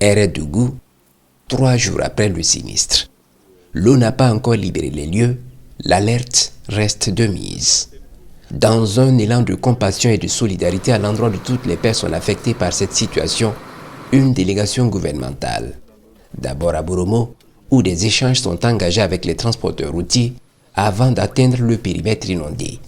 Hérédougou, 3 jours après le sinistre. L'eau n'a pas encore libéré les lieux, l'alerte reste de mise. Dans un élan de compassion et de solidarité à l'endroit de toutes les personnes affectées par cette situation, une délégation gouvernementale, d'abord à Boromo, où des échanges sont engagés avec les transporteurs routiers avant d'atteindre le périmètre inondé.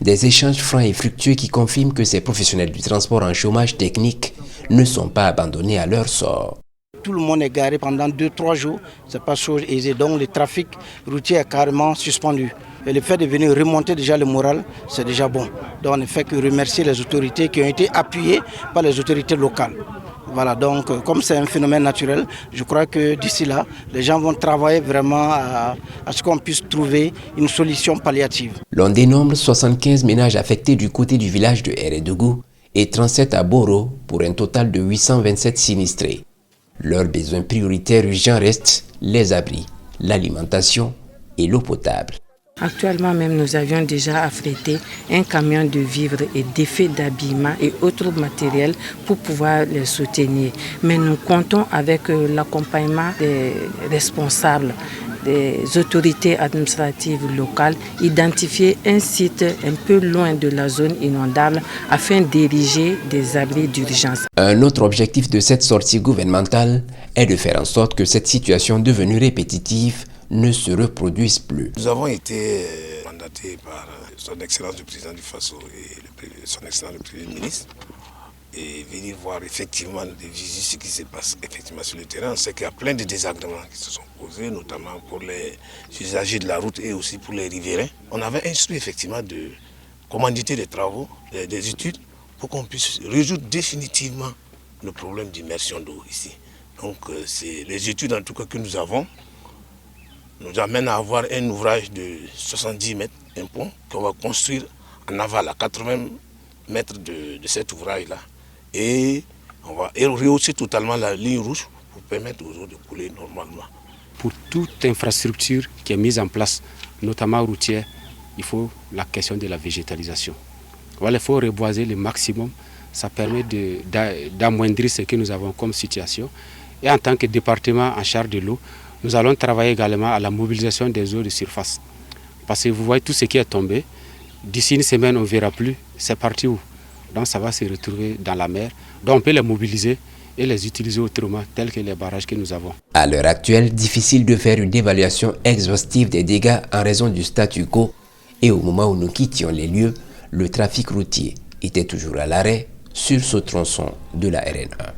Des échanges francs et fructueux qui confirment que ces professionnels du transport en chômage technique ne sont pas abandonnés à leur sort. Tout le monde est garé pendant 2-3 jours, ce n'est pas chose aisée, donc le trafic routier est carrément suspendu. Et le fait de venir remonter déjà le moral, c'est déjà bon. Donc on ne fait que remercier les autorités qui ont été appuyées par les autorités locales. Voilà, donc comme c'est un phénomène naturel, je crois que d'ici là, les gens vont travailler vraiment à ce qu'on puisse trouver une solution palliative. L'on dénombre 75 ménages affectés du côté du village de Hérédougou et 37 à Boro pour un total de 827 sinistrés. Leurs besoins prioritaires urgents restent les abris, l'alimentation et l'eau potable. Actuellement même, nous avions déjà affrété un camion de vivres et d'effets d'habillement et autres matériels pour pouvoir les soutenir. Mais nous comptons avec l'accompagnement des responsables, des autorités administratives locales, identifier un site un peu loin de la zone inondable afin d'ériger des abris d'urgence. Un autre objectif de cette sortie gouvernementale est de faire en sorte que cette situation devenue répétitive ne se reproduisent plus. Nous avons été mandatés par son Excellence le Président du Faso et son Excellence le Premier ministre et venir voir effectivement des visites ce qui se passe effectivement sur le terrain. On sait qu'il y a plein de désagréments qui se sont posés, notamment pour les usagers de la route et aussi pour les riverains. On avait instruit effectivement de commanditer des travaux, des études pour qu'on puisse résoudre définitivement le problème d'immersion d'eau ici. Donc c'est les études en tout cas que nous avons nous amène à avoir un ouvrage de 70 mètres, un pont, qu'on va construire en aval à 80 mètres de cet ouvrage-là. Et on va rehausser totalement la ligne rouge pour permettre aux eaux de couler normalement. Pour toute infrastructure qui est mise en place, notamment routière, il faut la question de la végétalisation. Voilà, il faut reboiser le maximum, ça permet d'amoindrir ce que nous avons comme situation. Et en tant que département en charge de l'eau, nous allons travailler également à la mobilisation des eaux de surface. Parce que vous voyez tout ce qui est tombé, d'ici une semaine on ne verra plus, c'est parti où? Donc ça va se retrouver dans la mer. Donc on peut les mobiliser et les utiliser autrement, tels que les barrages que nous avons. À l'heure actuelle, difficile de faire une évaluation exhaustive des dégâts en raison du statu quo. Et au moment où nous quittions les lieux, le trafic routier était toujours à l'arrêt sur ce tronçon de la RN1.